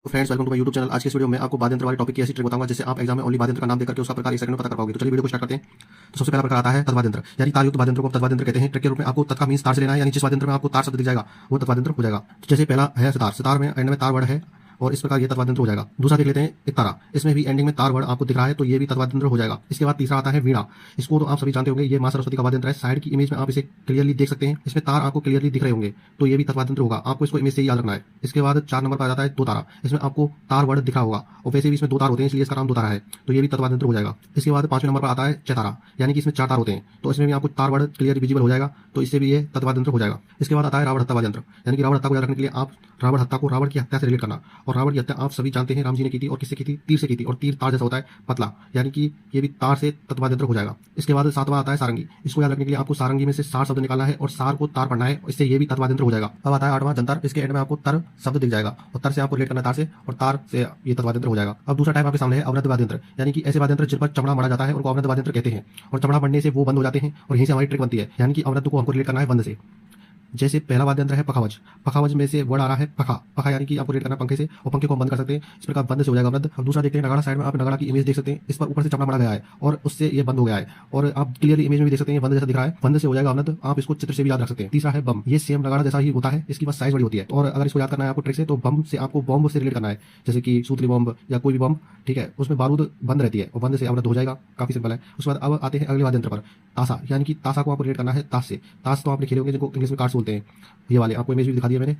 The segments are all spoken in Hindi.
तो friends welcome to my YouTube channel. आज के इस वीडियो में आपको वाद्यंत्र वाले टॉपिक की ऐसी ट्रिक बताऊंगा जिससे आप एग्जाम में ओनली वाद्यंत्र का नाम देकर के उसका प्रकार एक सेकंड में पता कर पाओगे। तो चलिए वीडियो को स्टार्ट करते हैं। तो सबसे पहला प्रकार आता है तद्वाद्यंत्र, यानी तारयुक्त वाद्यंत्र को तद्वाद्यंत्र कहते हैं। ट्रिक के रूप में आपको तत् का मीन्स तार से लेना है, यानी जिस वाद्यंत्र में आपको तार शब्द दिख जाएगा वो तद्वाद्यंत्र हो जाएगा। जैसे पहला है सितार, सितार में एंड में तार वर्ड है और इस प्रकार ये तद्वाद्यंत्र हो जाएगा। दूसरा देख लेते हैं एक तारा, इसमें भी एंडिंग में तार वर्ड आपको दिख रहा है तो ये भी तद्वाद्यंत्र हो जाएगा। इसके बाद तीसरा आता है वीणा, इसको तो आप सभी जानते होंगे, ये मां सरस्वती का वाद्यंत्र है। साइड की इमेज में आप इसे क्लियरली देख सकते हैं, इसमें तार आपको क्लियरली दिख रहे होंगे तो ये भी तद्वाद्यंत्र होगा। आपको इसको इमेज से ही याद रखना है। इसके बाद 4 नंबर पर आ जाता है दो तारा, इसमें आपको तार वर्ड दिखा होगा और वैसे भी इसमें दो तार होते हैं इसलिए इसका नाम दो तारा है तो ये भी तद्वाद्यंत्र हो जाएगा। इसके बाद 5वें नंबर पर आता है चैतारा, यानी कि इसमें 4 तार होते हैं तो इसमें भी आपको तार वर्ड क्लियर विजिबल हो जाएगा तो इससे भी ये तद्वाद्यंत्र हो जाएगा। इसके बाद आता है रावण हत्या वाद्यंत्र, यानी कि रावण हत्या को याद रखने के लिए आप रावण हत्या को रावण की हत्या से रिलेट करना। और रावण की हत्या आप सभी जानते हैं राम जी ने की थी और किससे की थी, तीर से की थी और तीर तार जैसा होता है पतला, यानी कि ये भी तार से तद्वाद्यंत्र हो जाएगा। इसके बाद 7वां आता है सारंगी, इसको याद रखने के लिए आपको सारंगी में से सार शब्द निकालना है और सार को तार पढ़ना है, इससे ये भी तद्वाद्यंत्र हो जाएगा। अब आता है 8वां जंतर, इसके एंड में आपको तर शब्द दिख जाएगा और तर से आपको रिलेट करना है तार से और तार से ये तद्वाद्यंत्र हो जाएगा। अब दूसरा टाइप आपके सामने है अवनद वाद्यंत्र, यानी कि ऐसे वाद्यंत्र जिन पर चमड़ा मढ़ा जाता है उनको अवनद वाद्यंत्र कहते हैं और चमड़ा मढ़ने से वो बंद हो जाते हैं और यहीं से हमारी ट्रिक बनती है, यानी कि अवनद को हमको रिलेट करना है बंद से। जैसे पहला वाद्यंत्र है पखावज, पखावज में से वर्ड आ रहा है पखा, पखा यानी कि आपको रेड करना पंखे से और पंखे को हम बंद कर सकते हैं, इस प्रकार बंद से हो जाएगा बंद। अब दूसरा देखते हैं नगाड़ा, साइड में आप नगाड़ा की इमेज देख सकते हैं, इस पर ऊपर से चमड़ा मड़ा गया है और उससे ये बंद हो गया है और आप क्लियरली इमेज में भी देख सकते हैं बंद जैसा दिख रहा है, बंद से हो जाएगा बंद। आप इसको चित्र से भी याद रख सकते हैं। तीसरा है बम, ये सेम नगाड़ा जैसा ही होता है, इसकी बस साइज बड़ी होती है और अगर इसको याद करना है आपको ट्रिक से तो बम से आपको बॉम्ब से रिलेट करना है, जैसे कि सूतली बॉम्ब या कोई भी बम, ठीक है, उसमें बारूद बंद रहती है और बंद से अवनत हो जाएगा, काफी सिंपल है। उसके बाद अब आते हैं अगले वाद्यंत्र पर ताशा, यानी कि ताशा को आपको रिलेट करना है ताश से। ताश तो आपने खेले होंगे जिनको इंग्लिश में कार्ड्स बोलते हैं, ये वाले आपको इमेज भी दिखा दिया मैंने।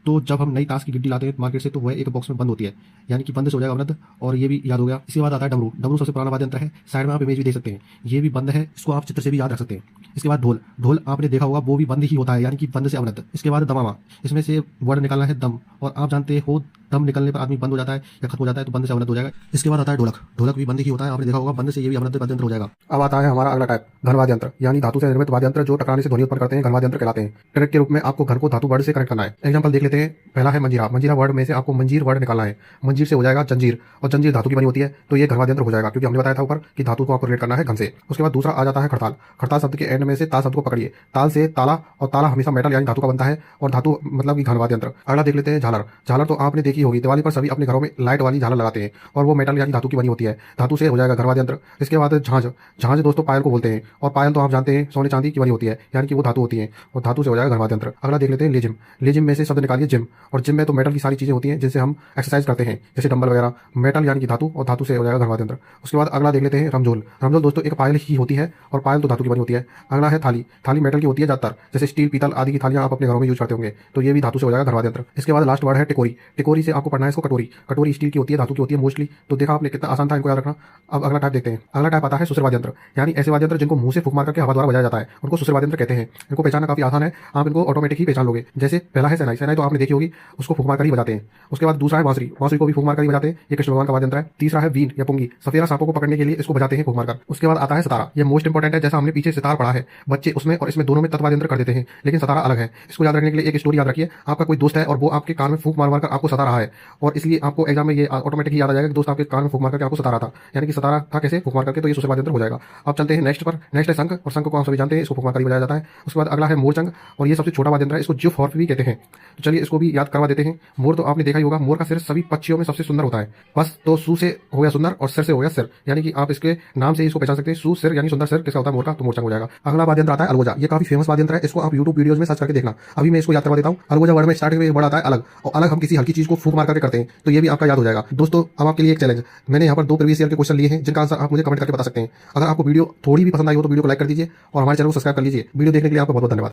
तो जब हम नई ताश की गिड्डी लाते हैं मार्केट से तो वह एक बॉक्स में बंद होती है, यानी कि बंद से हो जाएगा अवनत और ये भी याद हो गया। इसके बाद आता है डमरू, डमरू सबसे पुराना वाद्यंत्र है, साइड में आप इमेज भी देख सकते हैं, ये भी बंद है, इसको आप चित्र से भी याद रख सकते हैं। इसके बाद ढोल, ढोल आपने देखा होगा वो भी बंद ही होता है, यानी कि बंद से अवनत। इसके बाद दमामा, इसमें से वर्ड निकालना है दम और आप जानते हो दम निकलने पर आदमी बंद हो जाता है या खत्म हो जाता है तो बंद से अवनत हो जाएगा। इसके बाद आता है ढोलक, ढोलक भी बंद ही होता है, आपने देखा होगा बंद से ये भी अवनत वाद्यंत्र हो जाएगा। अब आता है हमारा अगला टाइप घन वाद्यंत्र, यानी धातु से निर्मित वाद्यंत्र जो टकराने से ध्वनि उत्पन्न करते हैं घन वाद्यंत्र कहलाते हैं। ट्रिक के रूप में आपको घर को धातु वर्ड से कनेक्ट करना है। एग्जांपल देख लेते हैं, पहला है मंजीरा, मंजीरा वर्ड में से आपको मंजीर वर्ड निकालना है, मंजीर से हो जाएगा जंजीर और जंजीर धातु की बनी होती है तो ये घन वाद्यंत्र हो जाएगा क्योंकि हमने बताया था ऊपर कि धातु को आपको रिलेट करना है घन से। उसके बाद दूसरा आ जाता है खड़ताल, खड़ताल शब्द के एंड में से ताल शब्द को पकड़िए, ताल से ताला और ताला हमेशा मेटल यानी धातु का बनता है और धातु मतलब कि घन वाद्यंत्र। अगला देख लेते हैं झालर, झालर तो आपने देखी होगी, दिवाली पर सभी अपने घरों में लाइट वाली झालर लगाते हैं और वो मेटल यानी धातु की बनी होती है, धातु से हो जाएगा घन वाद्यंत्र। इसके बाद झांझ, झांझ दोस्तों पायल को बोलते हैं और पायल तो आप जानते हैं सोने चांदी की बनी होती है, यानी कि वो धातु होती है और धातु से हो जाएगा घन वाद्यंत्र। अगला देख लेते हैं लेजिम, लेजिम में से शब्द निकालिए जिम और जिम में तो मेटल की सारी चीजें होती हैं जिनसे हम एक्सरसाइज करते हैं जैसे डंबल वगैरह, मेटल यानी कि धातु और धातु से हो जाएगा घन वाद्यंत्र। उसके बाद अगला देख लेते हैं रमझोल, रमझोल दोस्तों एक पायल ही होती है और पायल तो धातु की बनी होती है। अगला है थाली, थाली मेटल की होती है ज्यादातर, जैसे स्टील पीतल आदि की थालियां आप अपने घरों में यूज करते होंगे तो ये भी धातु से हो जाएगा घन वाद्यंत्र। इसके बाद लास्ट वर्ड है टिकोरी, टिकोरी से आपको पढ़ना है इसको कटोरी, कटोरी स्टील की होती है धातु की होती है मोस्टली, तो देखा आपने कितना आसान था इनको याद रखना। अब अगला टाइप देखते हैं, अगला टाइप आता है सुसर वाद्यंत्र, यानी ऐसे वाद्यंत्र जिनको मुंह से फूंक मार करके हवा द्वारा बजाया जाता है उनको सुसर वाद्यंत्र कहते हैं। इनको पहचानना काफी आसान है, आप इनको ऑटोमेटिक ही पहचान लोगे। जैसे पहला है शहनाई, शहनाई तो आपने देखी होगी, उसको फूंक मार कर ही बजाते हैं। उसके बाद दूसरा है बांसुरी, बांसुरी को भी फूंक मार कर ही बजाते हैं, ये कृष्ण भगवान का वाद्यंत्र है। तीसरा है वीण या पुंगी, सफेरा सांपों को पकड़ने के लिए इसको बजाते हैं फूंक मारकर। उसके बाद आता है सितारा, ये मोस्ट इंपॉर्टेंट है, जैसा हमने पीछे सितार पढ़ा है बच्चे उसमें और इसमें दोनों में तत्वाद्यंत्र कर देते हैं लेकिन सितारा अलग है। इसको याद रखने के लिए एक स्टोरी याद रखिए, आपका कोई दोस्त है और वो आपके कान में फूंक मार कर आपको सता रहा है और इसलिए आपको एग्जाम में ये ऑटोमेटिक याद आ जाएगा कि दोस्त आपके कान में फूंक मार करके आपको सता रहा था, यानी कि सतारा था कैसे फूंक मार करके, तो ये सुसर वाद्यंत्र हो जाएगा। अब चलते हैं नेक्स्ट पर, नेक्स्ट है शंख और शंख को हम सभी जानते हैं, इसको फूंक मार कर ही बजाया जाता है। उसके बाद अगला है मोरचंग और ये सबसे छोटा वाद्यंत्र है, इसको जिफ हॉर्प भी कहते हैं, तो चलिए इसको भी याद करवा देते हैं। मोर तो आपने देखा ही होगा, मोर का सिर सभी पक्षियों में सबसे सुंदर होता है, बस तो सू से हो गया सुंदर और सिर से हो गया सिर, यानी कि आप इसके नाम से इसको पहचान सकते हैं, सू सिर यानी सुंदर सिर किसका होता है मोर का, तो मोरचंग हो जाएगा। अगला वाद्यंत्र आता है अलगोजा, ये काफी फेमस वाद्यंत्र है, इसको आप यूट्यूब वीडियोज में सर्च करके देखना। अभी मैं इसको याद करवा देता हूँ। अलगोजा वर्ड में स्टार्टिंग में वर्ड आता है अलग और अलग हम किसी हल्की चीज को फूंक मार करके करते हैं तो ये भी आपका याद हो जाएगा। दोस्तों अब आपके लिए एक चैलेंज, मैंने यहाँ पर 2 प्रीवियस ईयर के क्वेश्चन लिए हैं जिनका आंसर आप मुझे कमेंट करके बता सकते हैं। अगर आपको वीडियो थोड़ी भी पसंद आई हो तो वीडियो को लाइक कर दीजिए और हमारे चैनल को सब्सक्राइब कर लीजिए। वीडियो देखने के लिए आपका बहुत बहुत धन्यवाद।